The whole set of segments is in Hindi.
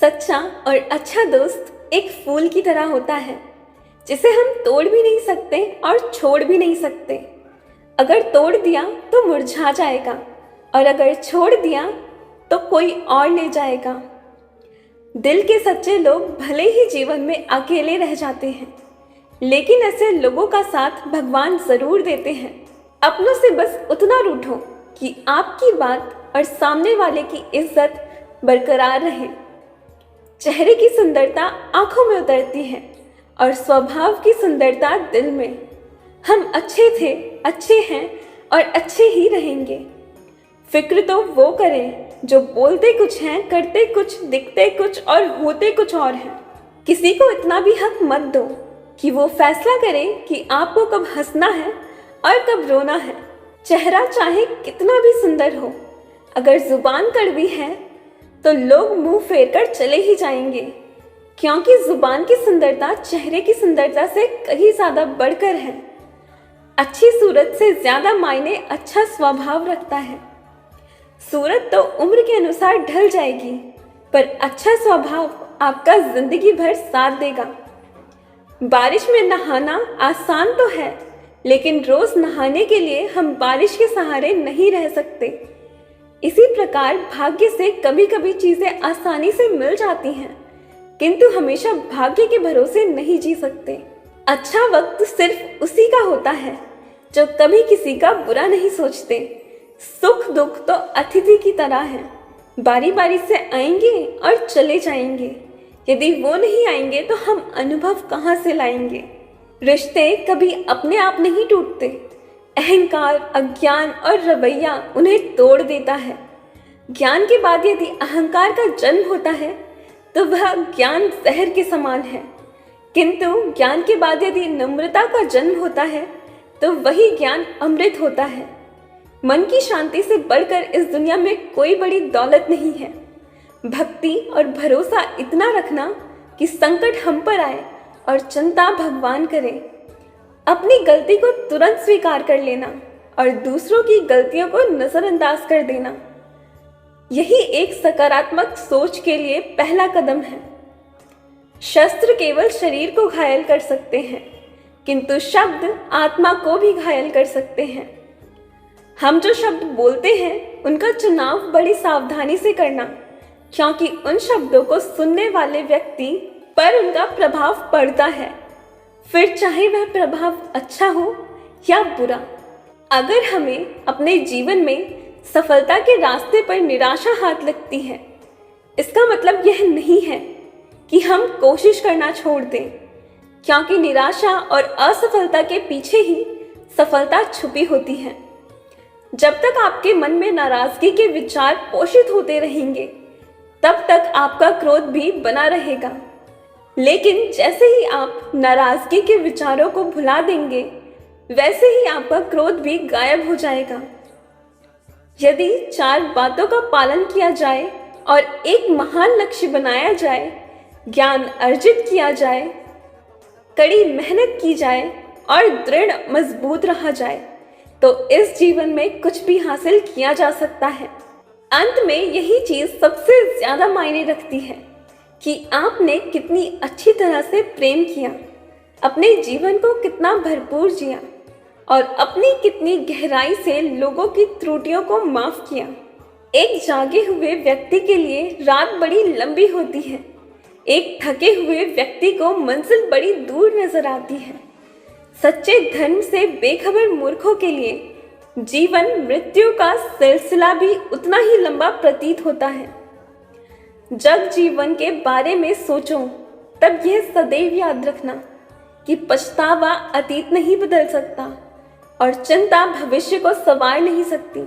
सच्चा और अच्छा दोस्त एक फूल की तरह होता है जिसे हम तोड़ भी नहीं सकते और छोड़ भी नहीं सकते। अगर तोड़ दिया तो मुरझा जाएगा और अगर छोड़ दिया तो कोई और ले जाएगा। दिल के सच्चे लोग भले ही जीवन में अकेले रह जाते हैं, लेकिन ऐसे लोगों का साथ भगवान जरूर देते हैं। अपनों से बस उतना रूठो कि आपकी बात और सामने वाले की इज्जत बरकरार रहे। चेहरे की सुंदरता आंखों में उतरती है और स्वभाव की सुंदरता दिल में। हम अच्छे थे, अच्छे हैं और अच्छे ही रहेंगे। फिक्र तो वो करें जो बोलते कुछ हैं, करते कुछ, दिखते कुछ और होते कुछ और हैं। किसी को इतना भी हक मत दो कि वो फैसला करे कि आपको कब हंसना है और कब रोना है। चेहरा चाहे कितना भी सुंदर हो, अगर जुबान कड़वी है तो लोग मुंह फेर कर चले ही जाएंगे, क्योंकि जुबान की सुंदरता चेहरे की सुंदरता से कहीं ज्यादा बढ़कर है। अच्छी सूरत से ज्यादा मायने अच्छा स्वभाव रखता है। सूरत तो उम्र के अनुसार ढल जाएगी, पर अच्छा स्वभाव आपका जिंदगी भर साथ देगा। बारिश में नहाना आसान तो है, लेकिन रोज नहाने के लिए हम बारिश के सहारे नहीं रह सकते। इसी प्रकार भाग्य से कभी कभी चीजें आसानी से मिल जाती हैं, किंतु हमेशा भाग्य के भरोसे नहीं जी सकते। अच्छा वक्त सिर्फ उसी का होता है जो कभी किसी का बुरा नहीं सोचते। सुख दुख तो अतिथि की तरह है, बारी बारी से आएंगे और चले जाएंगे। यदि वो नहीं आएंगे तो हम अनुभव कहाँ से लाएंगे। रिश्ते कभी अपने आप नहीं टूटते। अहंकार, अज्ञान और रवैया उन्हें तोड़ देता है। ज्ञान के बाद यदि अहंकार का जन्म होता है तो वह ज्ञान जहर के समान है, किंतु ज्ञान के बाद यदि नम्रता का जन्म होता है तो वही ज्ञान अमृत होता है। मन की शांति से बढ़कर इस दुनिया में कोई बड़ी दौलत नहीं है। भक्ति और भरोसा इतना रखना कि संकट हम पर आए और चिंता भगवान करे। अपनी गलती को तुरंत स्वीकार कर लेना और दूसरों की गलतियों को नजरअंदाज कर देना, यही एक सकारात्मक सोच के लिए पहला कदम है। शस्त्र केवल शरीर को घायल कर सकते हैं, किंतु शब्द आत्मा को भी घायल कर सकते हैं। हम जो शब्द बोलते हैं उनका चुनाव बड़ी सावधानी से करना, क्योंकि उन शब्दों को सुनने वाले व्यक्ति पर उनका प्रभाव पड़ता है, फिर चाहे वह प्रभाव अच्छा हो या बुरा। अगर हमें अपने जीवन में सफलता के रास्ते पर निराशा हाथ लगती है, इसका मतलब यह नहीं है कि हम कोशिश करना छोड़ दें, क्योंकि निराशा और असफलता के पीछे ही सफलता छुपी होती है। जब तक आपके मन में नाराजगी के विचार पोषित होते रहेंगे, तब तक आपका क्रोध भी बना रहेगा। लेकिन जैसे ही आप नाराजगी के विचारों को भुला देंगे, वैसे ही आपका क्रोध भी गायब हो जाएगा। यदि 4 बातों का पालन किया जाए और एक महान लक्ष्य बनाया जाए, ज्ञान अर्जित किया जाए, कड़ी मेहनत की जाए और दृढ़ मजबूत रहा जाए, तो इस जीवन में कुछ भी हासिल किया जा सकता है। अंत में यही चीज सबसे ज्यादा मायने रखती है कि आपने कितनी अच्छी तरह से प्रेम किया, अपने जीवन को कितना भरपूर जिया और अपनी कितनी गहराई से लोगों की त्रुटियों को माफ किया। एक जागे हुए व्यक्ति के लिए रात बड़ी लंबी होती है, एक थके हुए व्यक्ति को मंजिल बड़ी दूर नजर आती है। सच्चे धर्म से बेखबर मूर्खों के लिए जीवन मृत्यु का सिलसिला भी उतना ही लंबा प्रतीत होता है। जब जीवन के बारे में सोचो, तब यह सदैव याद रखना कि पछतावा अतीत नहीं बदल सकता और चिंता भविष्य को संवार नहीं सकती।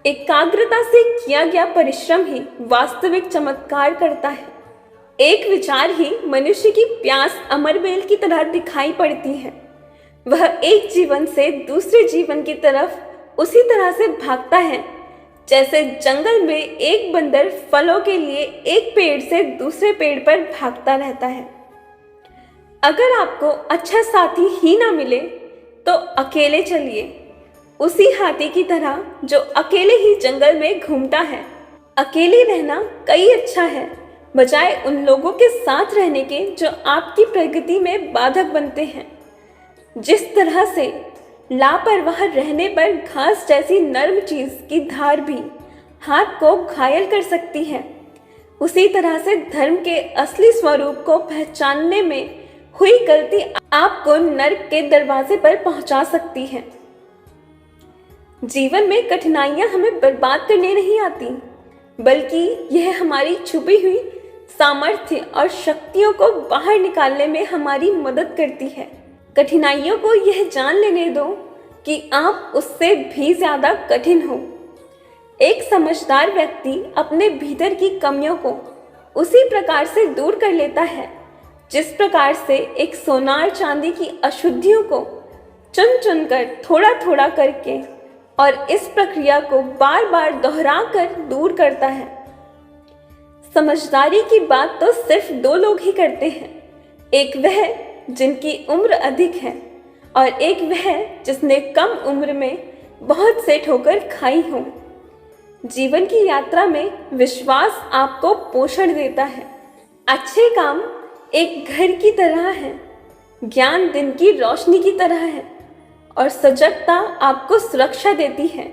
एकाग्रता से किया गया परिश्रम ही वास्तविक चमत्कार करता है। एक विचार ही मनुष्य की प्यास अमर बेल की तरह दिखाई पड़ती है। वह एक जीवन से दूसरे जीवन की तरफ उसी तरह से भागता है जैसे जंगल में एक बंदर फलों के लिए एक पेड़ से दूसरे पेड़ पर भागता रहता है। अगर आपको अच्छा साथी ही ना मिले तो अकेले चलिए, उसी हाथी की तरह जो अकेले ही जंगल में घूमता है। अकेले रहना कई अच्छा है, बजाय उन लोगों के साथ रहने के जो आपकी प्रगति में बाधक बनते हैं। जिस तरह से लापरवाह रहने पर घास जैसी नर्म चीज की धार भी हाथ को घायल कर सकती है, उसी तरह से धर्म के असली स्वरूप को पहचानने में हुई गलती आपको नर्क के दरवाजे पर पहुंचा सकती है। जीवन में कठिनाइयां हमें बर्बाद करने नहीं आती, बल्कि यह हमारी छुपी हुई सामर्थ्य और शक्तियों को बाहर निकालने में हमारी मदद करती है। कठिनाइयों को यह जान लेने दो कि आप उससे भी ज्यादा कठिन हो। एक समझदार व्यक्ति अपने भीतर की कमियों को उसी प्रकार से दूर कर लेता है जिस प्रकार से एक सोनार चांदी की अशुद्धियों को चुन चुन कर थोड़ा थोड़ा करके और इस प्रक्रिया को बार बार दोहरा कर दूर करता है। समझदारी की बात तो सिर्फ दो लोग ही करते हैं, एक वह जिनकी उम्र अधिक है और एक वह जिसने कम उम्र में बहुत से ठोकर खाई हो। जीवन की यात्रा में विश्वास आपको पोषण देता है। अच्छे काम एक घर की तरह है, ज्ञान दिन की रोशनी की तरह है और सजगता आपको सुरक्षा देती है।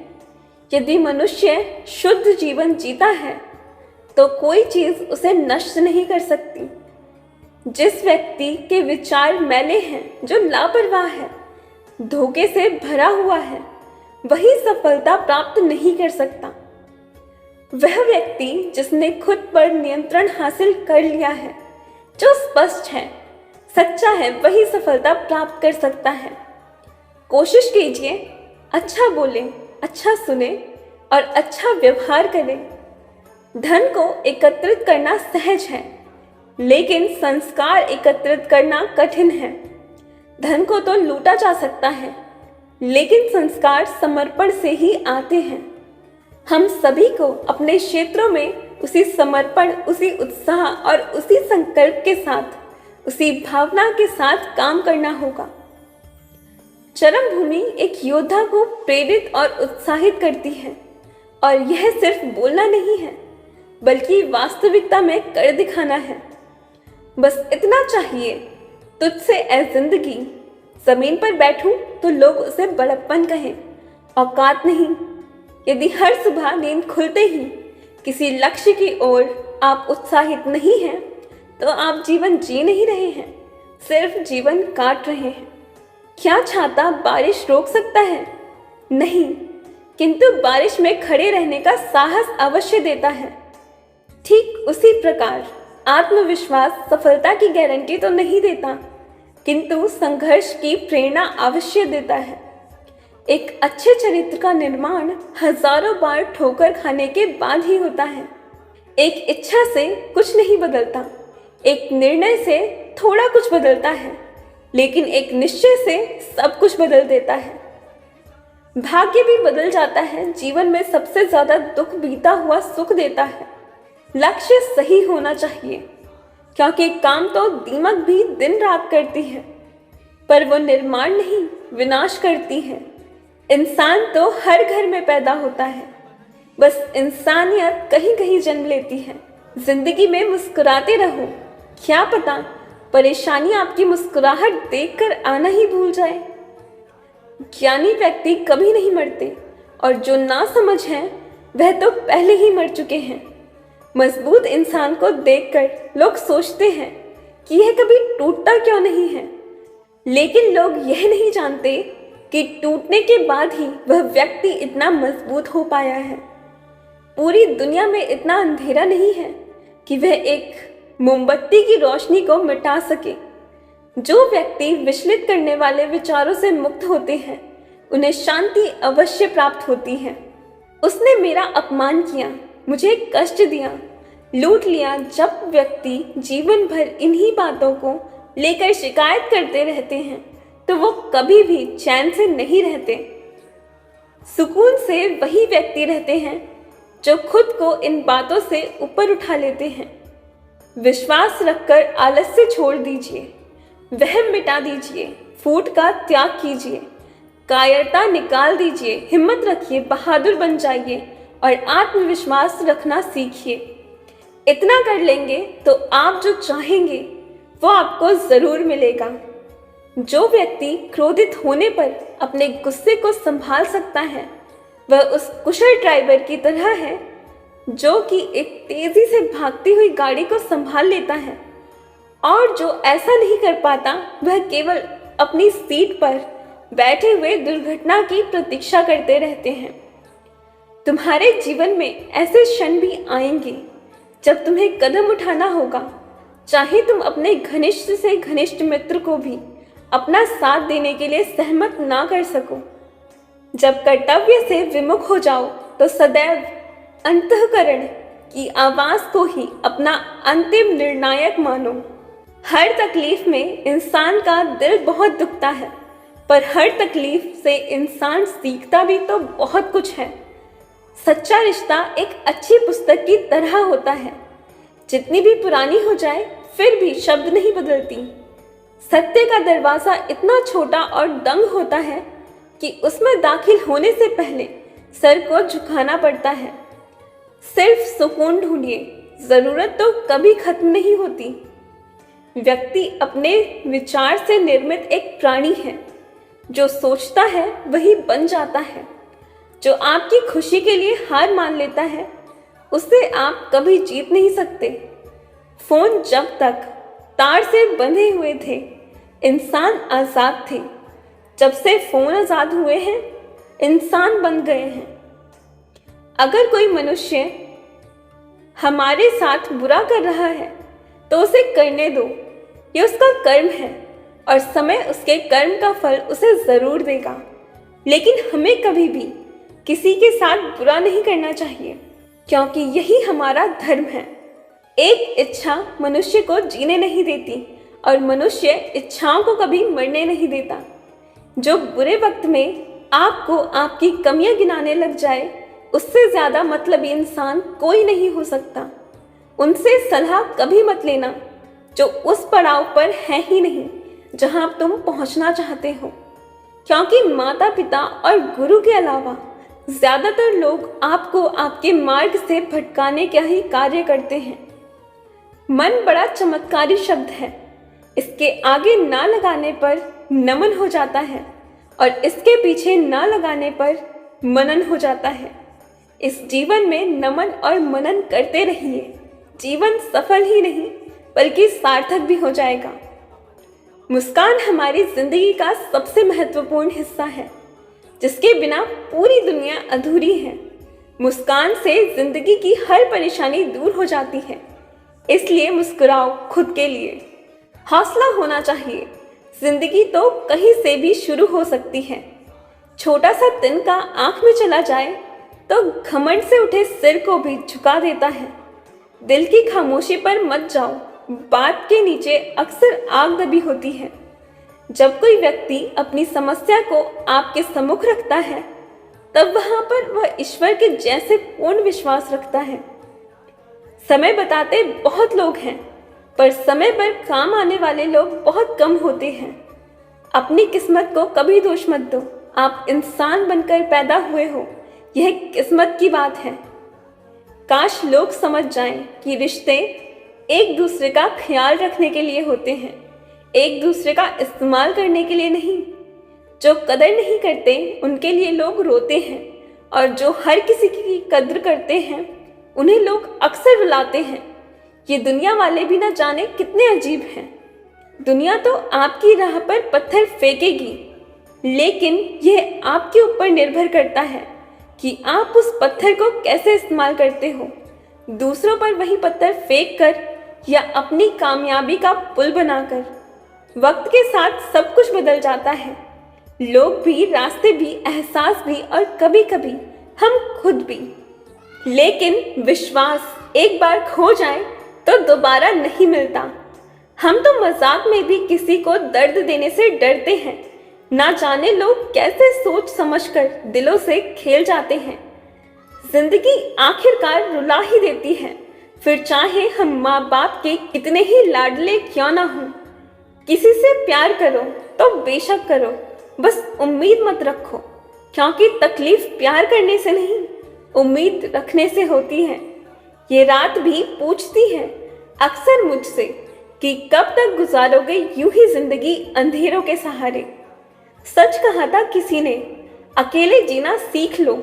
यदि मनुष्य शुद्ध जीवन जीता है तो कोई चीज उसे नष्ट नहीं कर सकती। जिस व्यक्ति के विचार मैले हैं, जो लापरवाह है, धोखे से भरा हुआ है, वही सफलता प्राप्त नहीं कर सकता। वह व्यक्ति जिसने खुद पर नियंत्रण हासिल कर लिया है, जो स्पष्ट है, सच्चा है, वही सफलता प्राप्त कर सकता है। कोशिश कीजिए, अच्छा बोले, अच्छा सुने और अच्छा व्यवहार करें। धन को एकत्रित करना सहज है, लेकिन संस्कार एकत्रित करना कठिन है। धन को तो लूटा जा सकता है, लेकिन संस्कार समर्पण से ही आते हैं। हम सभी को अपने क्षेत्रों में उसी समर्पण, उसी उत्साह और उसी संकल्प के साथ, उसी भावना के साथ काम करना होगा। चरम भूमि एक योद्धा को प्रेरित और उत्साहित करती है, और यह सिर्फ बोलना नहीं है, बल्कि वास्तविकता में कर दिखाना है। बस इतना चाहिए, तुझसे ए जिंदगी, जमीन पर बैठूं तो लोग उसे बड़प्पन कहें, औकात नहीं। यदि हर सुबह नींद खुलते ही किसी लक्ष्य की ओर आप उत्साहित नहीं हैं, तो आप जीवन जी नहीं रहे हैं, सिर्फ जीवन काट रहे हैं। क्या छाता बारिश रोक सकता है? नहीं, किंतु बारिश में खड़े रहने का साहस अवश्य देता है। ठीक उसी प्रकार आत्मविश्वास सफलता की गारंटी तो नहीं देता, किंतु संघर्ष की प्रेरणा अवश्य देता है। एक अच्छे चरित्र का निर्माण हजारों बार ठोकर खाने के बाद ही होता है। एक इच्छा से कुछ नहीं बदलता, एक निर्णय से थोड़ा कुछ बदलता है, लेकिन एक निश्चय से सब कुछ बदल देता है। भाग्य भी बदल जाता है। जीवन में सबसे ज्यादा दुख बीता हुआ सुख देता है। लक्ष्य सही होना चाहिए, क्योंकि काम तो दीमक भी दिन रात करती है, पर वो निर्माण नहीं, विनाश करती है। इंसान तो हर घर में पैदा होता है, बस इंसानियत कहीं कहीं जन्म लेती है। जिंदगी में मुस्कुराते रहो, क्या पता परेशानी आपकी मुस्कुराहट देखकर आना ही भूल जाए। ज्ञानी व्यक्ति कभी नहीं मरते, और जो ना समझ है वह तो पहले ही मर चुके हैं। मजबूत इंसान को देखकर लोग सोचते हैं कि यह कभी टूटता क्यों नहीं है, लेकिन लोग यह नहीं जानते कि टूटने के बाद ही वह व्यक्ति इतना मजबूत हो पाया है। पूरी दुनिया में इतना अंधेरा नहीं है कि वह एक मोमबत्ती की रोशनी को मिटा सके। जो व्यक्ति विचलित करने वाले विचारों से मुक्त होते हैं, उन्हें शांति अवश्य प्राप्त होती है। उसने मेरा अपमान किया, मुझे कष्ट दिया, लूट लिया। जब व्यक्ति जीवन भर इन्हीं बातों को लेकर शिकायत करते रहते हैं, तो वो कभी भी चैन से नहीं रहते। सुकून से वही व्यक्ति रहते हैं जो खुद को इन बातों से ऊपर उठा लेते हैं। विश्वास रखकर आलस्य छोड़ दीजिए, वहम मिटा दीजिए, फूट का त्याग कीजिए, कायरता निकाल दीजिए, हिम्मत रखिए, बहादुर बन जाइए और आत्मविश्वास रखना सीखिए। इतना कर लेंगे तो आप जो चाहेंगे वो आपको जरूर मिलेगा। जो व्यक्ति क्रोधित होने पर अपने गुस्से को संभाल सकता है वह उस कुशल ड्राइवर की तरह है जो कि एक तेजी से भागती हुई गाड़ी को संभाल लेता है, और जो ऐसा नहीं कर पाता वह केवल अपनी सीट पर बैठे हुए दुर्घटना की प्रतीक्षा करते रहते हैं। तुम्हारे जीवन में ऐसे क्षण भी आएंगे जब तुम्हें कदम उठाना होगा, चाहे तुम अपने घनिष्ठ से घनिष्ठ मित्र को भी अपना साथ देने के लिए सहमत ना कर सको। जब कर्तव्य से विमुख हो जाओ तो सदैव अंतःकरण की आवाज को ही अपना अंतिम निर्णायक मानो। हर तकलीफ में इंसान का दिल बहुत दुखता है, पर हर तकलीफ से इंसान सीखता भी तो बहुत कुछ है। सच्चा रिश्ता एक अच्छी पुस्तक की तरह होता है, जितनी भी पुरानी हो जाए फिर भी शब्द नहीं बदलती। सत्य का दरवाजा इतना छोटा और दंग होता है कि उसमें दाखिल होने से पहले सर को झुकाना पड़ता है। सिर्फ सुकून ढूंढिए, जरूरत तो कभी खत्म नहीं होती। व्यक्ति अपने विचार से निर्मित एक प्राणी है, जो सोचता है वही बन जाता है। जो आपकी खुशी के लिए हार मान लेता है उसे आप कभी जीत नहीं सकते। फोन जब तक तार से बंधे हुए थे इंसान आजाद थे, जब से फोन आजाद हुए हैं इंसान बन गए हैं। अगर कोई मनुष्य हमारे साथ बुरा कर रहा है तो उसे करने दो, ये उसका कर्म है और समय उसके कर्म का फल उसे जरूर देगा। लेकिन हमें कभी भी किसी के साथ बुरा नहीं करना चाहिए, क्योंकि यही हमारा धर्म है। एक इच्छा मनुष्य को जीने नहीं देती और मनुष्य इच्छाओं को कभी मरने नहीं देता। जो बुरे वक्त में आपको आपकी कमियां गिनाने लग जाए उससे ज्यादा मतलबी इंसान कोई नहीं हो सकता। उनसे सलाह कभी मत लेना जो उस पड़ाव पर है ही नहीं जहां तुम पहुंचना चाहते हो, क्योंकि माता पिता और गुरु के अलावा ज्यादातर लोग आपको आपके मार्ग से भटकाने का ही कार्य करते हैं। मन बड़ा चमत्कारी शब्द है, इसके आगे ना लगाने पर नमन हो जाता है और इसके पीछे ना लगाने पर मनन हो जाता है। इस जीवन में नमन और मनन करते रहिए, जीवन सफल ही नहीं बल्कि सार्थक भी हो जाएगा। मुस्कान हमारी जिंदगी का सबसे महत्वपूर्ण हिस्सा है, जिसके बिना पूरी दुनिया अधूरी है। मुस्कान से जिंदगी की हर परेशानी दूर हो जाती है, इसलिए मुस्कुराओ खुद के लिए। हौसला होना चाहिए, जिंदगी तो कहीं से भी शुरू हो सकती है। छोटा सा तिनका आंख में चला जाए तो घमंड से उठे सिर को भी झुका देता है। दिल की खामोशी पर मत जाओ, बात के नीचे अक्सर आग दबी होती है। जब कोई व्यक्ति अपनी समस्या को आपके सम्मुख रखता है तब वहां पर वह ईश्वर के जैसे पूर्ण विश्वास रखता है। समय बताते बहुत लोग हैं, पर समय पर काम आने वाले लोग बहुत कम होते हैं। अपनी किस्मत को कभी दोष मत दो, आप इंसान बनकर पैदा हुए हो, यह किस्मत की बात है। काश लोग समझ जाएं कि रिश्ते एक दूसरे का ख्याल रखने के लिए होते हैं, एक दूसरे का इस्तेमाल करने के लिए नहीं। जो कदर नहीं करते उनके लिए लोग रोते हैं, और जो हर किसी की कद्र करते हैं उन्हें लोग अक्सर रुलाते हैं। ये दुनिया वाले भी ना जाने कितने अजीब हैं। दुनिया तो आपकी राह पर पत्थर फेंकेगी, लेकिन यह आपके ऊपर निर्भर करता है कि आप उस पत्थर को कैसे इस्तेमाल करते हो। दूसरों पर वही पत्थर फेंक कर या अपनी कामयाबी का पुल बनाकर। वक्त के साथ सब कुछ बदल जाता है, लोग भी, रास्ते भी, एहसास भी और कभी कभी हम खुद भी। लेकिन विश्वास एक बार खो जाए तो दोबारा नहीं मिलता। हम तो मजाक में भी किसी को दर्द देने से डरते हैं, ना जाने लोग कैसे सोच समझकर दिलों से खेल जाते हैं। जिंदगी आखिरकार रुला ही देती है, फिर चाहे हम माँ बाप के कितने ही लाडले क्यों ना हों। किसी से प्यार करो तो बेशक करो, बस उम्मीद मत रखो, क्योंकि तकलीफ प्यार करने से नहीं उम्मीद रखने से होती है। ये रात भी पूछती है अक्सर मुझसे कि कब तक गुजारोगे यूं ही जिंदगी अंधेरों के सहारे। सच कहा था किसी ने, अकेले जीना सीख लो,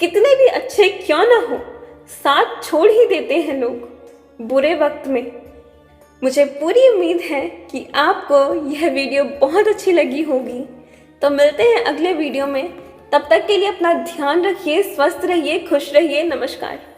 कितने भी अच्छे क्यों ना हो साथ छोड़ ही देते हैं लोग बुरे वक्त में। मुझे पूरी उम्मीद है कि आपको यह वीडियो बहुत अच्छी लगी होगी। तो मिलते हैं अगले वीडियो में, तब तक के लिए अपना ध्यान रखिए, स्वस्थ रहिए, खुश रहिए। नमस्कार।